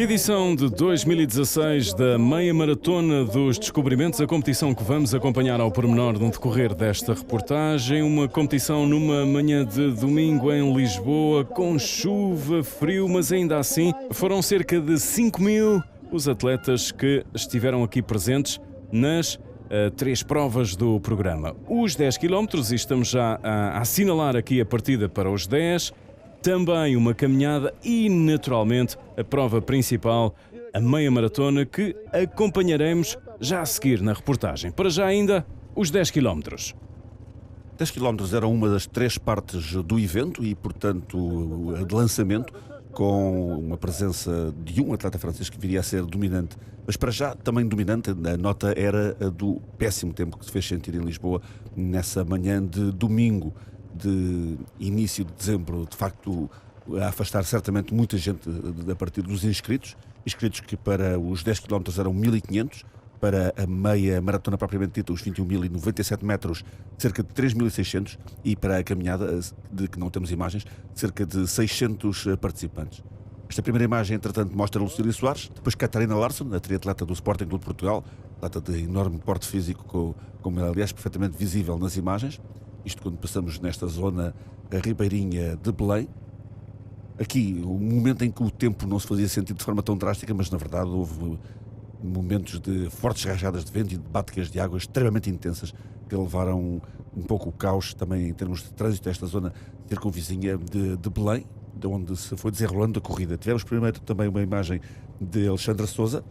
Edição de 2016 da Meia Maratona dos Descobrimentos, a competição que vamos acompanhar ao pormenor no decorrer desta reportagem. Uma competição numa manhã de domingo em Lisboa, com chuva, frio, mas ainda assim foram cerca de 5.000 os atletas que estiveram aqui presentes nas três provas do programa. Os 10 km, e estamos já a assinalar aqui a partida para os 10, também uma caminhada e, naturalmente, a prova principal, a meia maratona, que acompanharemos já a seguir na reportagem. Para já ainda, os 10 km. 10 km era uma das três partes do evento e, portanto, de lançamento, com uma presença de um atleta francês que viria a ser dominante. Mas para já, também dominante, a nota era a do péssimo tempo que se fez sentir em Lisboa nessa manhã de domingo, de início de dezembro, de facto a afastar certamente muita gente a partir dos inscritos que para os 10 km eram 1.500, para a meia maratona propriamente dita, os 21.097 metros, cerca de 3.600, e para a caminhada, de que não temos imagens, cerca de 600 participantes. Esta primeira imagem, entretanto, mostra Lucília Soares, depois Catarina Larsson, a triatleta do Sporting Clube de Portugal, atleta de enorme porte físico, como é, aliás, perfeitamente visível nas imagens. Isto quando passamos nesta zona ribeirinha de Belém. Aqui, um momento em que o tempo não se fazia sentir de forma tão drástica, mas na verdade houve momentos de fortes rajadas de vento e de báticas de água extremamente intensas que levaram um pouco o caos também em termos de trânsito a esta zona circunvizinha de Belém, de onde se foi desenrolando a corrida. Tivemos primeiro também uma imagem de Alexandra Souza,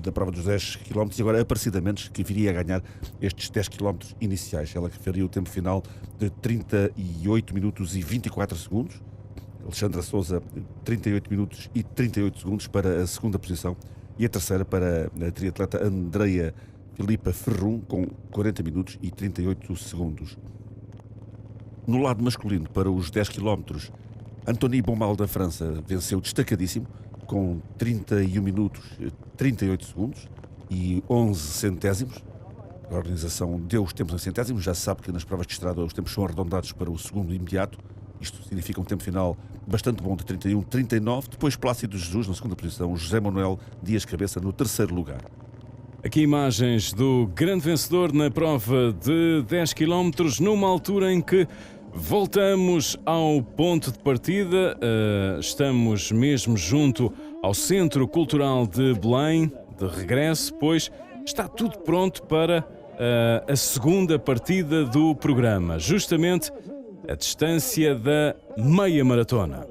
da prova dos 10 km, e agora Aparecida Mendes, que viria a ganhar estes 10 km iniciais. Ela que faria o tempo final de 38 minutos e 24 segundos. Alexandra Souza, 38 minutos e 38 segundos para a segunda posição, e a terceira para a triatleta Andreia Filipa Ferrum, com 40 minutos e 38 segundos. No lado masculino, para os 10 km, Anthony Bombal da França venceu destacadíssimo, com 31 minutos, 38 segundos e 11 centésimos. A organização deu os tempos em centésimos. Já se sabe que nas provas de estrada os tempos são arredondados para o segundo imediato. Isto significa um tempo final bastante bom de 31-39. Depois Plácido Jesus na segunda posição, José Manuel Dias Cabeça no terceiro lugar. Aqui imagens do grande vencedor na prova de 10 km, numa altura em que voltamos ao ponto de partida. Estamos mesmo junto ao Centro Cultural de Belém, de regresso, pois está tudo pronto para a segunda partida do programa, justamente a distância da meia maratona.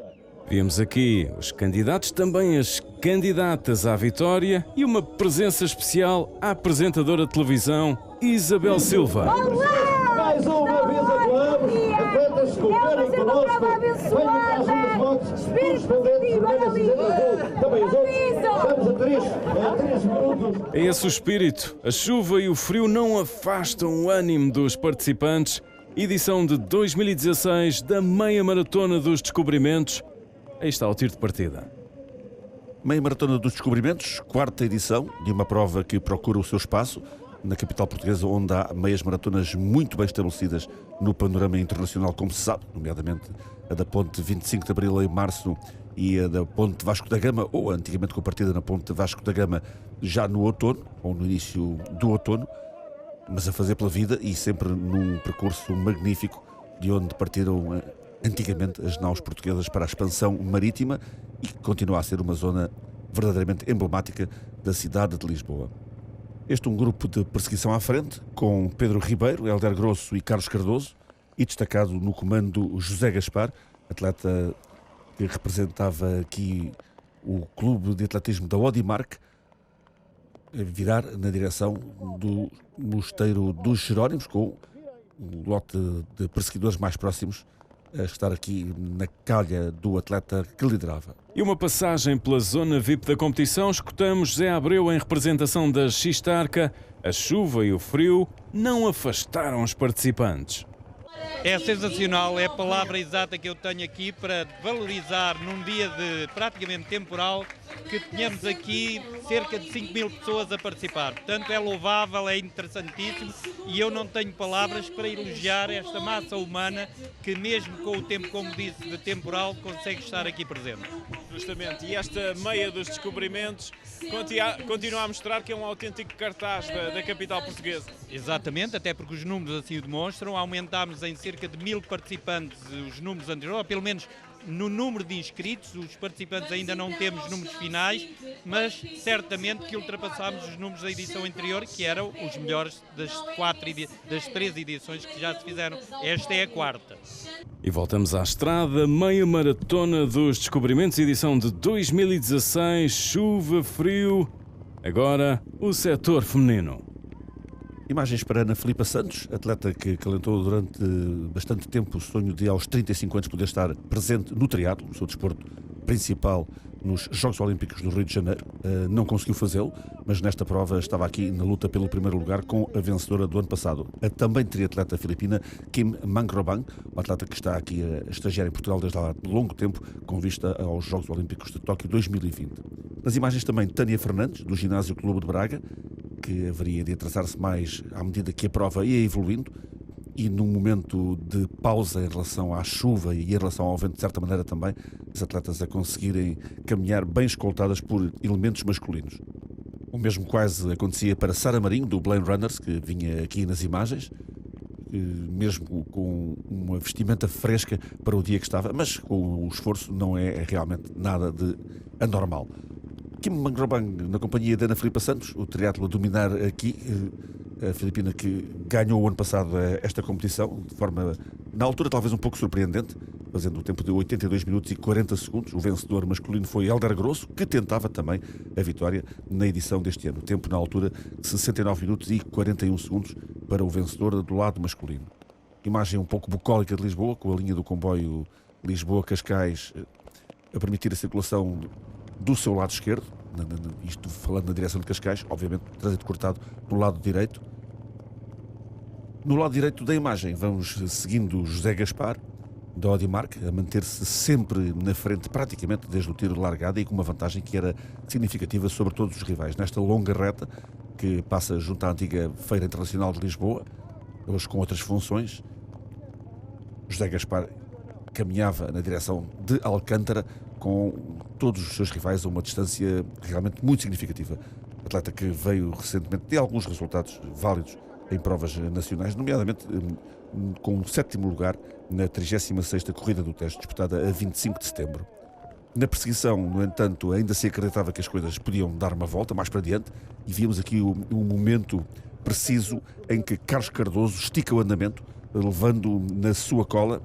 Vimos aqui os candidatos, também as candidatas à vitória, e uma presença especial à apresentadora de televisão Isabel Silva. Mais uma vez aclamamos, atletas cooperem connosco, venham para as minhas motos, correspondentes, também os outros, estamos a 3 minutos. É esse o espírito. A chuva e o frio não afastam o ânimo dos participantes. Edição de 2016 da Meia Maratona dos Descobrimentos. Aí está o tiro de partida. Meia Maratona dos Descobrimentos, quarta edição de uma prova que procura o seu espaço na capital portuguesa, onde há meias maratonas muito bem estabelecidas no panorama internacional, como se sabe, nomeadamente a da Ponte 25 de Abril em março e a da Ponte Vasco da Gama, ou antigamente com a partida na Ponte Vasco da Gama já no outono, ou no início do outono, mas a fazer pela vida e sempre num percurso magnífico de onde partiram antigamente as naus portuguesas para a expansão marítima e que continua a ser uma zona verdadeiramente emblemática da cidade de Lisboa. Este é um grupo de perseguição à frente, com Pedro Ribeiro, Hélder Grosso e Carlos Cardoso, e destacado no comando José Gaspar, atleta que representava aqui o clube de atletismo da Odimark, a virar na direção do Mosteiro dos Jerónimos, com o lote de perseguidores mais próximos a estar aqui na calha do atleta que liderava. E uma passagem pela zona VIP da competição, escutamos José Abreu em representação da Xistarca. A chuva e o frio não afastaram os participantes. É sensacional, é a palavra exata que eu tenho aqui para valorizar num dia de praticamente temporal que tenhamos aqui cerca de 5.000 pessoas a participar. Portanto, é louvável, é interessantíssimo e eu não tenho palavras para elogiar esta massa humana que mesmo com o tempo, como disse, de temporal, consegue estar aqui presente. Justamente, e esta meia dos descobrimentos continua a mostrar que é um autêntico cartaz da capital portuguesa. Exatamente, até porque os números assim o demonstram. Aumentámos em cerca de 1000 participantes os números anteriores, ou pelo menos no número de inscritos. Os participantes ainda não temos números finais, mas certamente que ultrapassámos os números da edição anterior, que eram os melhores das 3 edições que já se fizeram. Esta é a 4ª. E voltamos à estrada, meia maratona dos descobrimentos, edição de 2016, chuva, frio, agora o setor feminino. Imagens para Ana Filipa Santos, atleta que acalentou durante bastante tempo o sonho de aos 35 anos poder estar presente no triatlo, o seu desporto principal nos Jogos Olímpicos do Rio de Janeiro. Não conseguiu fazê-lo, mas nesta prova estava aqui na luta pelo primeiro lugar com a vencedora do ano passado, a também triatleta filipina Kim Mangrobang, uma atleta que está aqui a estagiar em Portugal desde há longo tempo, com vista aos Jogos Olímpicos de Tóquio 2020. Nas imagens também Tânia Fernandes, do Ginásio Clube de Braga, que haveria de atrasar-se mais à medida que a prova ia evoluindo, e num momento de pausa em relação à chuva e em relação ao vento, de certa maneira também, as atletas a conseguirem caminhar bem escoltadas por elementos masculinos. O mesmo quase acontecia para Sara Marinho, do Blame Runners, que vinha aqui nas imagens, mesmo com uma vestimenta fresca para o dia que estava, mas com o esforço não é realmente nada de anormal. Kim Mangrobang na companhia de Ana Filipa Santos, o triatlo a dominar aqui, a filipina que ganhou o ano passado esta competição, de forma, na altura, talvez um pouco surpreendente, fazendo o tempo de 82 minutos e 40 segundos. O vencedor masculino foi Hélder Grosso, que tentava também a vitória na edição deste ano. O tempo, na altura, de 69 minutos e 41 segundos para o vencedor do lado masculino. Imagem um pouco bucólica de Lisboa, com a linha do comboio Lisboa-Cascais a permitir a circulação do seu lado esquerdo, isto falando na direção de Cascais, obviamente trânsito cortado no lado direito. No lado direito da imagem vamos seguindo José Gaspar, da Odimark, a manter-se sempre na frente praticamente desde o tiro de largada e com uma vantagem que era significativa sobre todos os rivais. Nesta longa reta que passa junto à antiga Feira Internacional de Lisboa, hoje com outras funções, José Gaspar caminhava na direção de Alcântara com todos os seus rivais a uma distância realmente muito significativa. Atleta que veio recentemente de alguns resultados válidos em provas nacionais, nomeadamente com o 7º lugar na 36ª Corrida do Tejo, disputada a 25 de setembro. Na perseguição, no entanto, ainda se acreditava que as coisas podiam dar uma volta mais para diante e víamos aqui o momento preciso em que Carlos Cardoso estica o andamento, levando na sua cola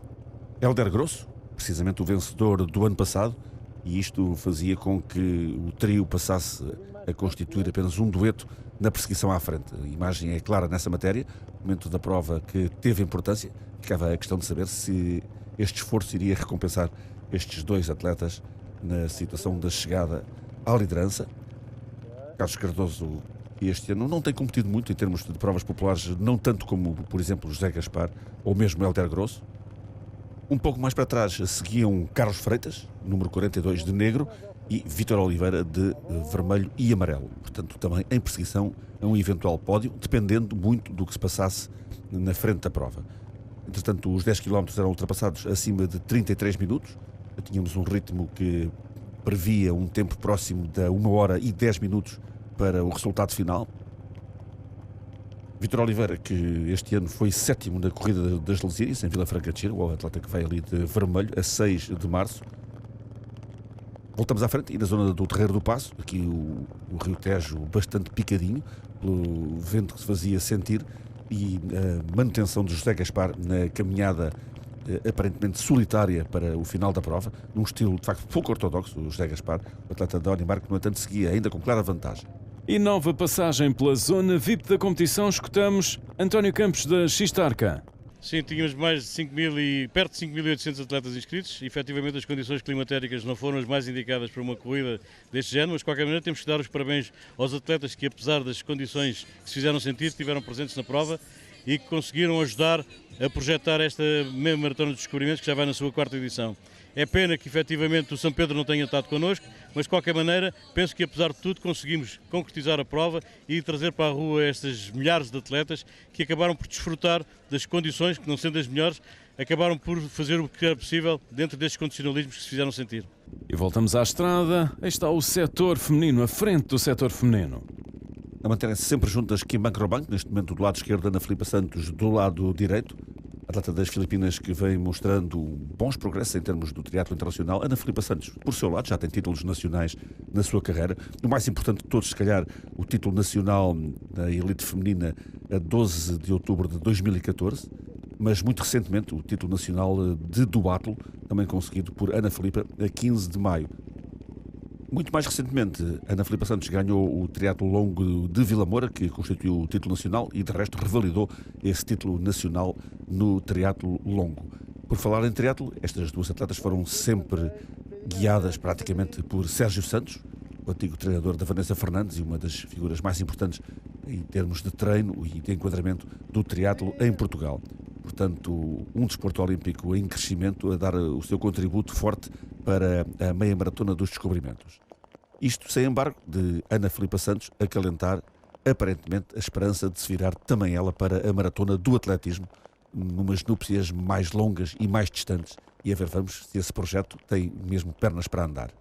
Hélder Grosso, precisamente o vencedor do ano passado, e isto fazia com que o trio passasse a constituir apenas um dueto na perseguição à frente. A imagem é clara nessa matéria, momento da prova que teve importância. Ficava a questão de saber se este esforço iria recompensar estes dois atletas na situação da chegada à liderança. Carlos Cardoso este ano não tem competido muito em termos de provas populares, não tanto como, por exemplo, José Gaspar ou mesmo Hélder Grosso. Um pouco mais para trás seguiam Carlos Freitas, número 42 de negro, e Vítor Oliveira de vermelho e amarelo. Portanto, também em perseguição a um eventual pódio, dependendo muito do que se passasse na frente da prova. Entretanto, os 10 km eram ultrapassados acima de 33 minutos. Tínhamos um ritmo que previa um tempo próximo de 1 hora e 10 minutos para o resultado final. Vítor Oliveira, que este ano foi 7º na corrida das Lesírias, em Vila Franca de Xira, o atleta que vai ali de vermelho, a 6 de março. Voltamos à frente e na zona do Terreiro do Paço, aqui o Rio Tejo bastante picadinho, pelo vento que se fazia sentir, e a manutenção de José Gaspar na caminhada aparentemente solitária para o final da prova, num estilo de facto pouco ortodoxo. O José Gaspar, o atleta da Odimark, no entanto seguia ainda com clara vantagem. E nova passagem pela zona VIP da competição, escutamos António Campos da Xistarca. Sim, tínhamos mais de perto de 5.800 atletas inscritos. Efetivamente as condições climatéricas não foram as mais indicadas para uma corrida deste género, mas de qualquer maneira temos que dar os parabéns aos atletas que, apesar das condições que se fizeram sentir, estiveram presentes na prova e que conseguiram ajudar a projetar esta mesma Maratona dos Descobrimentos, que já vai na sua 4ª edição. É pena que efetivamente o São Pedro não tenha estado connosco, mas de qualquer maneira penso que apesar de tudo conseguimos concretizar a prova e trazer para a rua estas milhares de atletas que acabaram por desfrutar das condições, que não sendo as melhores, acabaram por fazer o que era possível dentro destes condicionalismos que se fizeram sentir. E voltamos à estrada. Aí está o setor feminino, a frente do setor feminino. A manterem-se sempre juntas Kim Bank, neste momento do lado esquerdo, Ana Filipa Santos do lado direito. Atleta das Filipinas que vem mostrando bons progressos em termos do triatlo internacional. Ana Filipa Santos, por seu lado, já tem títulos nacionais na sua carreira. O mais importante de todos, se calhar, o título nacional da elite feminina a 12 de outubro de 2014. Mas muito recentemente o título nacional de duatlo, também conseguido por Ana Filipa a 15 de maio. Muito mais recentemente, Ana Filipa Santos ganhou o triatlo longo de Vila Moura, que constituiu o título nacional e de resto revalidou esse título nacional no triatlo longo. Por falar em triatlo, estas duas atletas foram sempre guiadas praticamente por Sérgio Santos, o antigo treinador da Vanessa Fernandes e uma das figuras mais importantes em termos de treino e de enquadramento do triatlo em Portugal. Portanto, um desporto olímpico em crescimento a dar o seu contributo forte para a meia maratona dos descobrimentos. Isto sem embargo de Ana Filipa Santos acalentar aparentemente a esperança de se virar também ela para a maratona do atletismo, numas núpcias mais longas e mais distantes, e a ver vamos se esse projeto tem mesmo pernas para andar.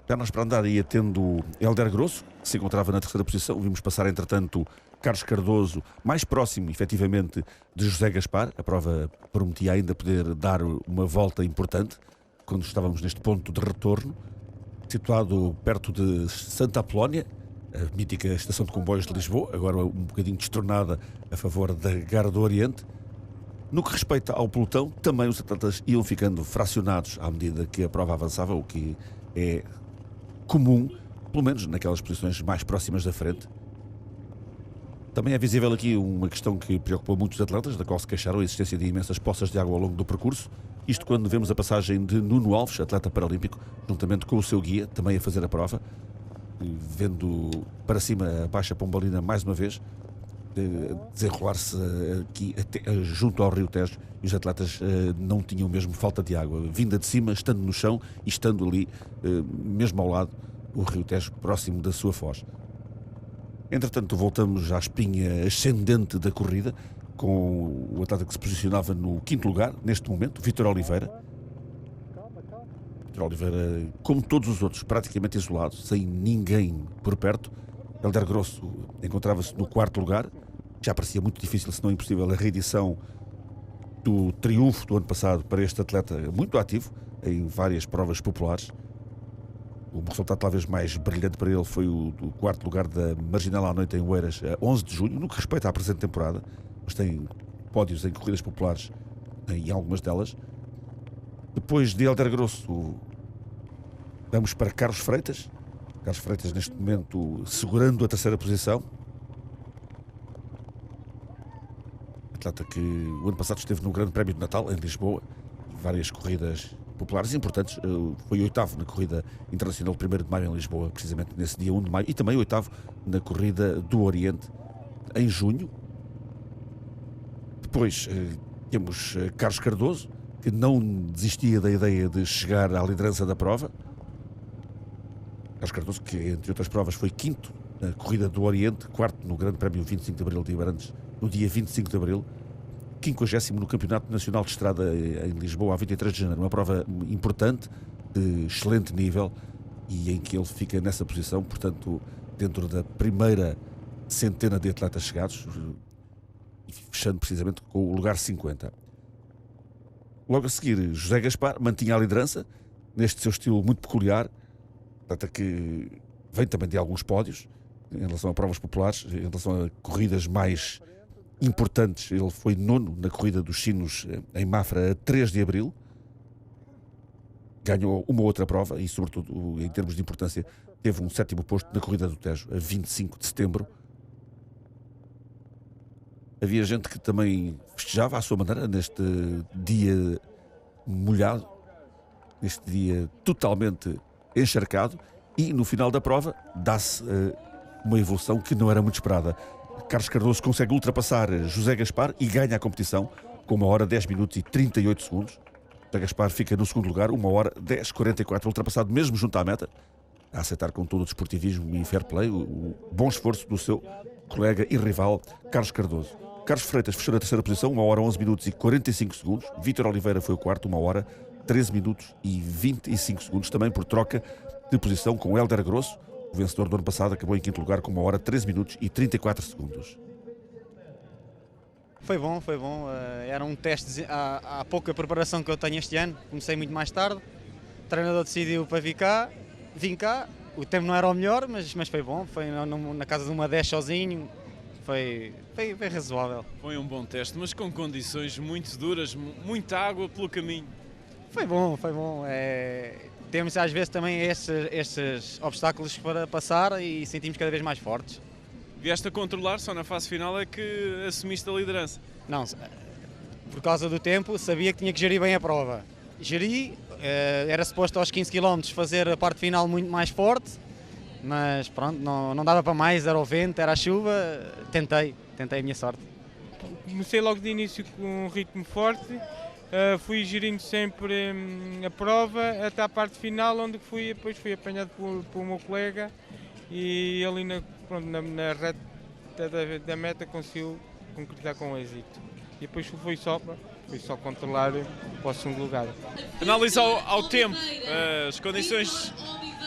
Pernas para andar ia tendo Hélder Grosso, que se encontrava na terceira posição. Vimos passar, entretanto, Carlos Cardoso, mais próximo, efetivamente, de José Gaspar. A prova prometia ainda poder dar uma volta importante, quando estávamos neste ponto de retorno, situado perto de Santa Apolónia, a mítica estação de comboios de Lisboa, agora um bocadinho destornada a favor da Gara do Oriente. No que respeita ao pelotão, também os atletas iam ficando fracionados à medida que a prova avançava, o que é comum, pelo menos naquelas posições mais próximas da frente. Também é visível aqui uma questão que preocupou muitos atletas, da qual se queixaram: a existência de imensas poças de água ao longo do percurso. Isto quando vemos a passagem de Nuno Alves, atleta paralímpico, juntamente com o seu guia, também a fazer a prova, vendo para cima a Baixa Pombalina mais uma vez, desenrolar-se aqui junto ao Rio Tejo, e os atletas não tinham mesmo falta de água. Vinda de cima, estando no chão e estando ali, mesmo ao lado, o Rio Tejo próximo da sua foz. Entretanto, voltamos à espinha ascendente da corrida, com o atleta que se posicionava no quinto lugar, neste momento, Vítor Oliveira. Vítor Oliveira, como todos os outros, praticamente isolado, sem ninguém por perto. Hélder Grosso encontrava-se no quarto lugar. Já parecia muito difícil, se não impossível, a reedição do triunfo do ano passado para este atleta muito ativo em várias provas populares. O resultado talvez mais brilhante para ele foi o do quarto lugar da Marginal à Noite em Oeiras, a 11 de junho, no que respeita à presente temporada, mas tem pódios em corridas populares em algumas delas. Depois de Hélder Grosso, vamos para Carlos Freitas. Carlos Freitas, neste momento, segurando a terceira posição. Atleta que o ano passado esteve no Grande Prémio de Natal, em Lisboa, várias corridas populares importantes. Foi oitavo na corrida internacional 1º de maio em Lisboa, precisamente nesse dia 1 de maio, e também oitavo na corrida do Oriente em junho. Depois temos Carlos Cardoso, que não desistia da ideia de chegar à liderança da prova. Carlos Cardoso, que entre outras provas foi quinto na corrida do Oriente, quarto no Grande Prémio 25 de Abril de Abrantes, no dia 25 de Abril, 50º no Campeonato Nacional de Estrada em Lisboa, a 23 de janeiro. Uma prova importante, de excelente nível, e em que ele fica nessa posição, portanto, dentro da primeira centena de atletas chegados, fechando precisamente com o lugar 50. Logo a seguir, José Gaspar mantinha a liderança, neste seu estilo muito peculiar, até que vem também de alguns pódios, em relação a provas populares, em relação a corridas mais importantes. Ele foi nono na corrida dos Sinos em Mafra a 3 de Abril. Ganhou uma outra prova e, sobretudo, em termos de importância, teve um sétimo posto na corrida do Tejo a 25 de setembro. Havia gente que também festejava à sua maneira neste dia molhado, neste dia totalmente encharcado, e no final da prova dá-se uma evolução que não era muito esperada. Carlos Cardoso consegue ultrapassar José Gaspar e ganha a competição com 1 hora 10 minutos e 38 segundos. José Gaspar fica no segundo lugar, 1 hora 10:44, ultrapassado mesmo junto à meta, a aceitar com todo o desportivismo e fair play o bom esforço do seu colega e rival Carlos Cardoso. Carlos Freitas fechou na terceira posição, 1 hora 11 minutos e 45 segundos. Vítor Oliveira foi o quarto, 1 hora 13 minutos e 25 segundos, também por troca de posição com Hélder Grosso. O vencedor do ano passado acabou em quinto lugar com 1 hora 13 minutos e 34 segundos. Foi bom. Era um teste, há pouca preparação que eu tenho este ano. Comecei muito mais tarde. O treinador decidiu para vim cá. O tempo não era o melhor, mas foi bom. Foi na casa de uma 10 sozinho. Foi razoável. Foi um bom teste, mas com condições muito duras, muita água pelo caminho. Foi bom. Temos às vezes também estes obstáculos para passar e sentimos cada vez mais fortes. Vieste a controlar, só na fase final é que assumiste a liderança. Não, por causa do tempo, sabia que tinha que gerir bem a prova. Geri, era suposto aos 15 km fazer a parte final muito mais forte, mas pronto, não dava para mais, era o vento, era a chuva, tentei a minha sorte. Comecei logo de início com um ritmo forte, fui gerindo sempre a prova até a parte final, onde depois fui apanhado pelo meu colega e ali na reta da meta conseguiu concretizar com êxito. E depois foi só controlar para o segundo lugar. Análise ao tempo, as condições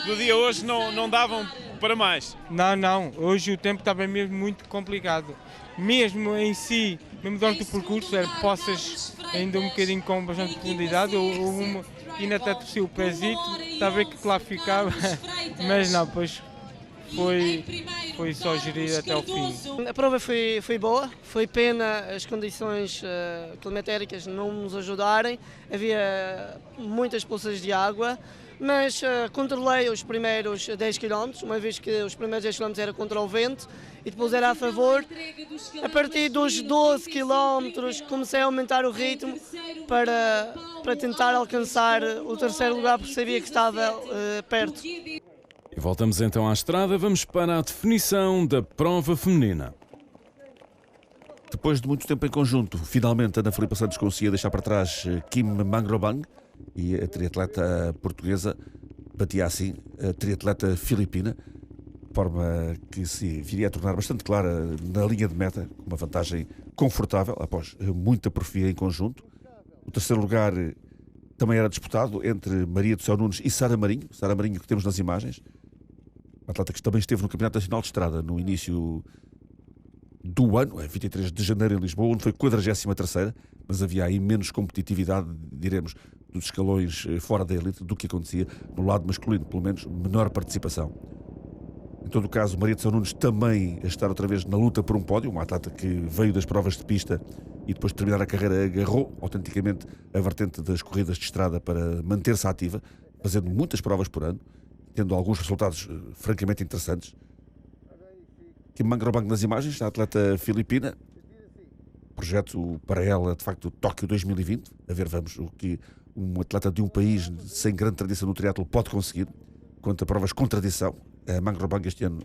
do dia hoje não davam para mais. Não, hoje o tempo estava mesmo muito complicado. Mesmo em si, mesmo durante o percurso, poças ainda um bocadinho com bastante profundidade, e ainda até torci o pezito, estava a ver que lá ficava, mas não, depois foi só gerir até o fim. A prova foi boa, foi pena as condições climatéricas não nos ajudarem, havia muitas poças de água, mas controlei os primeiros 10 km, uma vez que os primeiros 10 km era contra o vento e depois era a favor. A partir dos 12 km comecei a aumentar o ritmo para tentar alcançar o terceiro lugar, porque sabia que estava perto. E voltamos então à estrada, vamos para a definição da prova feminina. Depois de muito tempo em conjunto, finalmente Ana Filipa Santos conseguia deixar para trás Kim Mangrobang e a triatleta portuguesa batia assim a triatleta filipina, de forma que se viria a tornar bastante clara na linha de meta, com uma vantagem confortável após muita porfia em conjunto. O terceiro lugar também era disputado entre Maria do Céu Nunes e Sara Marinho que temos nas imagens. Uma atleta que também esteve no Campeonato Nacional de Estrada no início do ano, 23 de janeiro em Lisboa, onde foi 43ª, mas havia aí menos competitividade, diremos, dos escalões fora da elite do que acontecia no lado masculino, pelo menos menor participação. Em todo o caso, Maria de São Nunes também a estar outra vez na luta por um pódio, uma atleta que veio das provas de pista e depois de terminar a carreira agarrou autenticamente a vertente das corridas de estrada para manter-se ativa, fazendo muitas provas por ano, tendo alguns resultados francamente interessantes. Kim Mangrobang nas imagens, a atleta filipina, projeto para ela, de facto, Tóquio 2020, a ver, vamos, o que um atleta de um país sem grande tradição no triatlo pode conseguir, quanto a provas com tradição. A Mangrobang este ano,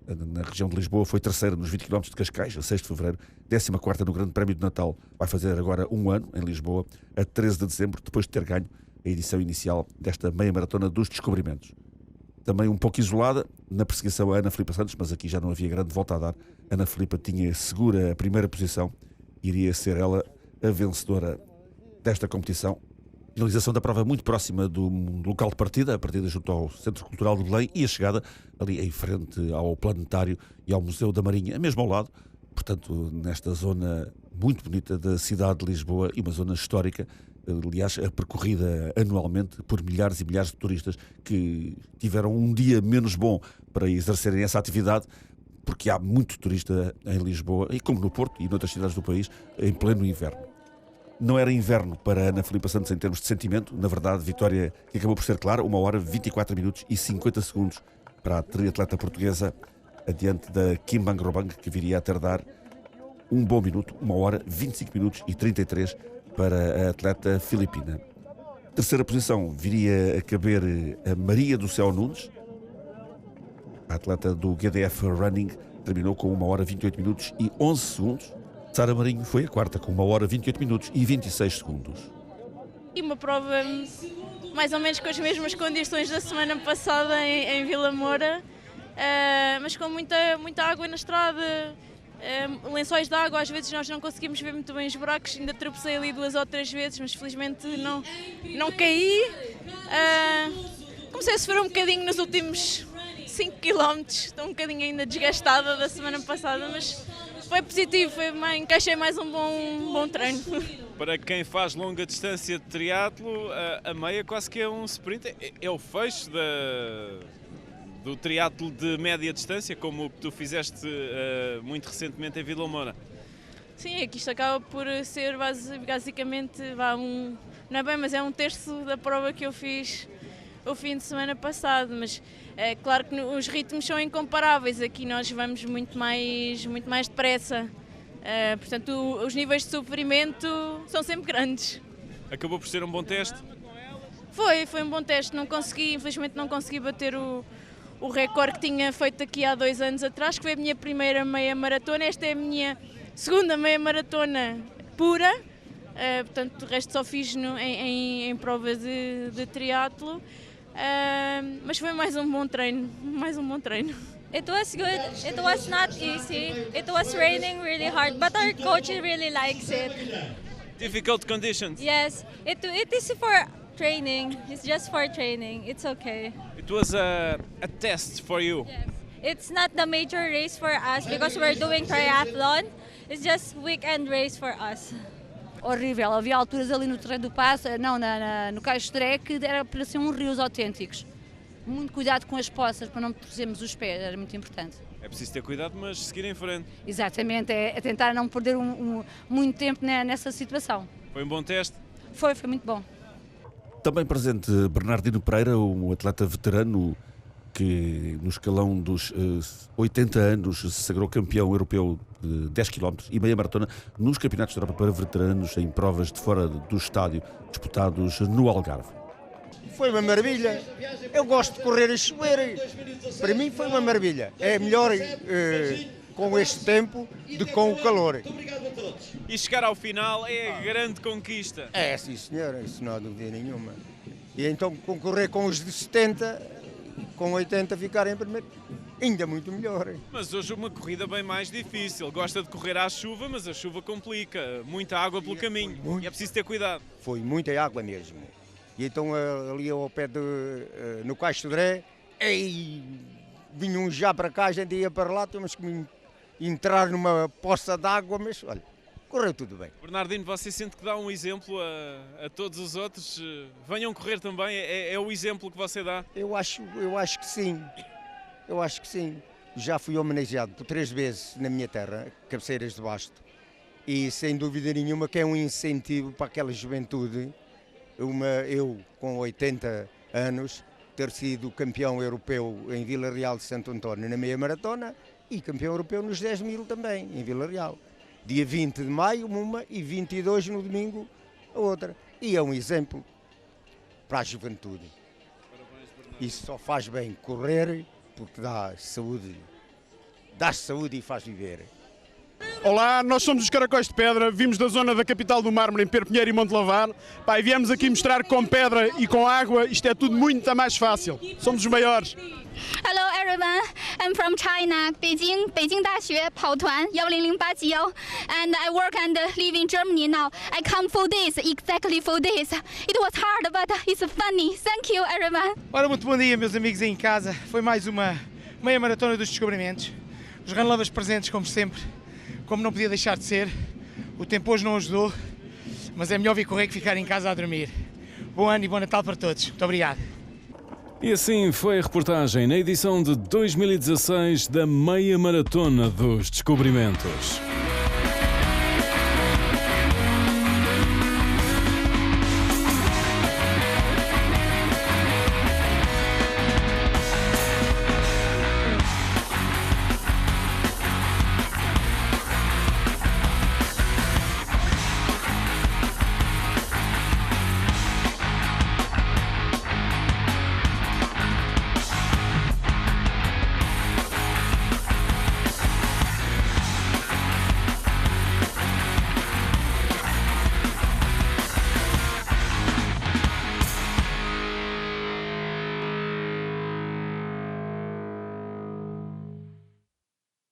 na região de Lisboa, foi terceira nos 20 km de Cascais, a 6 de fevereiro, 14ª no Grande Prémio de Natal, vai fazer agora um ano em Lisboa, a 13 de dezembro, depois de ter ganho a edição inicial desta meia maratona dos descobrimentos. Também um pouco isolada na perseguição a Ana Filipa Santos, mas aqui já não havia grande volta a dar. Ana Filipa tinha segura a primeira posição, iria ser ela a vencedora desta competição. Finalização da prova muito próxima do local de partida, a partida junto ao Centro Cultural de Belém e a chegada ali em frente ao Planetário e ao Museu da Marinha, mesmo ao lado, portanto nesta zona muito bonita da cidade de Lisboa e uma zona histórica, aliás, percorrida anualmente por milhares e milhares de turistas que tiveram um dia menos bom para exercerem essa atividade, porque há muito turista em Lisboa, e como no Porto e noutras cidades do país, em pleno inverno. Não era inverno para Ana Filipa Santos em termos de sentimento, na verdade, vitória que acabou por ser clara, 1 hora, 24 minutos e 50 segundos para a triatleta portuguesa, adiante da Kim Mangrobang, que viria a tardar um bom minuto, 1 hora, 25 minutos e 33 para a atleta filipina. Terceira posição viria a caber a Maria do Céu Nunes, a atleta do GDF Running, terminou com 1 hora, 28 minutos e 11 segundos. Sara Marinho foi a quarta com 1 hora, 28 minutos e 26 segundos. E uma prova mais ou menos com as mesmas condições da semana passada em Vila Moura, mas com muita água na estrada, lençóis de água, às vezes nós não conseguimos ver muito bem os buracos, ainda tropecei ali 2 ou 3 vezes, mas felizmente não caí. Comecei a sofrer um bocadinho nos últimos 5 km, estou um bocadinho ainda desgastada da semana passada, mas foi positivo, encaixei mais um bom treino. Para quem faz longa distância de triatlo, a meia quase que é um sprint, é o fecho do triatlo de média distância, como o que tu fizeste muito recentemente em Vila Moura. Sim, é que isto acaba por ser basicamente, não é bem, mas é um terço da prova que eu fiz o fim de semana passado, mas é claro que os ritmos são incomparáveis, aqui nós vamos muito mais depressa, portanto os níveis de sofrimento são sempre grandes. Acabou por ser um bom teste? Foi um bom teste, infelizmente não consegui bater o recorde que tinha feito aqui há 2 anos atrás, que foi a minha primeira meia maratona, esta é a minha segunda meia maratona pura, portanto o resto só fiz em provas de triatlo. Mas foi mais um bom treino. It was good. It was not easy. It was raining really hard, but our coach really likes it. Difficult conditions. Yes, it is for training. It's just for training. It's okay. It was a test for you. Yes. It's not the major race for us because we're doing triathlon. It's just weekend race for us. Horrível, havia alturas ali no terreno do passo, no Caixo de Dré, que era para ser rios autênticos. Muito cuidado com as poças para não torcermos os pés, era muito importante. É preciso ter cuidado, mas seguir em frente. Exatamente, é tentar não perder muito tempo nessa situação. Foi um bom teste? Foi muito bom. Também presente Bernardino Pereira, um atleta veterano que no escalão dos 80 anos se sagrou campeão europeu de 10 km e meia maratona nos campeonatos de Europa para veteranos em provas de fora do estádio disputados no Algarve. Foi uma maravilha, eu gosto de correr a chover, para mim foi uma maravilha, é melhor com este tempo do que com o calor. E chegar ao final é a grande conquista. É, sim senhora, isso não há dúvida nenhuma. E então concorrer com os de 70, com 80 ficar em primeiro, ainda muito melhor. Mas hoje uma corrida bem mais difícil, gosta de correr à chuva, mas a chuva complica, muita água pelo caminho e é preciso ter cuidado. Foi muita água mesmo. E então ali ao pé no Caixo de Dré, vinham já para cá, a gente ia para lá, temos que entrar numa poça d'água, mas olha, correu tudo bem. Bernardino, você sente que dá um exemplo a todos os outros? Venham correr também, é o exemplo que você dá? Eu acho que sim, Já fui homenageado por 3 vezes na minha terra, Cabeceiras de Basto, e sem dúvida nenhuma que é um incentivo para aquela juventude. Eu, com 80 anos, ter sido campeão europeu em Vila Real de Santo António na meia maratona e campeão europeu nos 10 mil também, em Vila Real. Dia 20 de maio uma e 22 no domingo a outra. E é um exemplo para a juventude. Isso só faz bem correr porque dá saúde e faz viver. Olá, nós somos os Caracóis de Pedra, vimos da zona da capital do mármore em Perpinheiro e Montelavar. E viemos aqui mostrar que com pedra e com água isto é tudo muito mais fácil. Somos os maiores. Hello everyone, I'm from China, Beijing 大学跑团1000891 and I work and live in Germany now. I come for this, exactly for this. It was hard but it's funny. Thank you everyone. Ora, muito bom dia meus amigos aí em casa. Foi mais uma meia maratona dos descobrimentos. Os Run Lovers presentes como sempre, como não podia deixar de ser. O tempo hoje não ajudou, mas é melhor vir correr que ficar em casa a dormir. Bom ano e bom Natal para todos. Muito obrigado. E assim foi a reportagem na edição de 2016 da Meia Maratona dos Descobrimentos.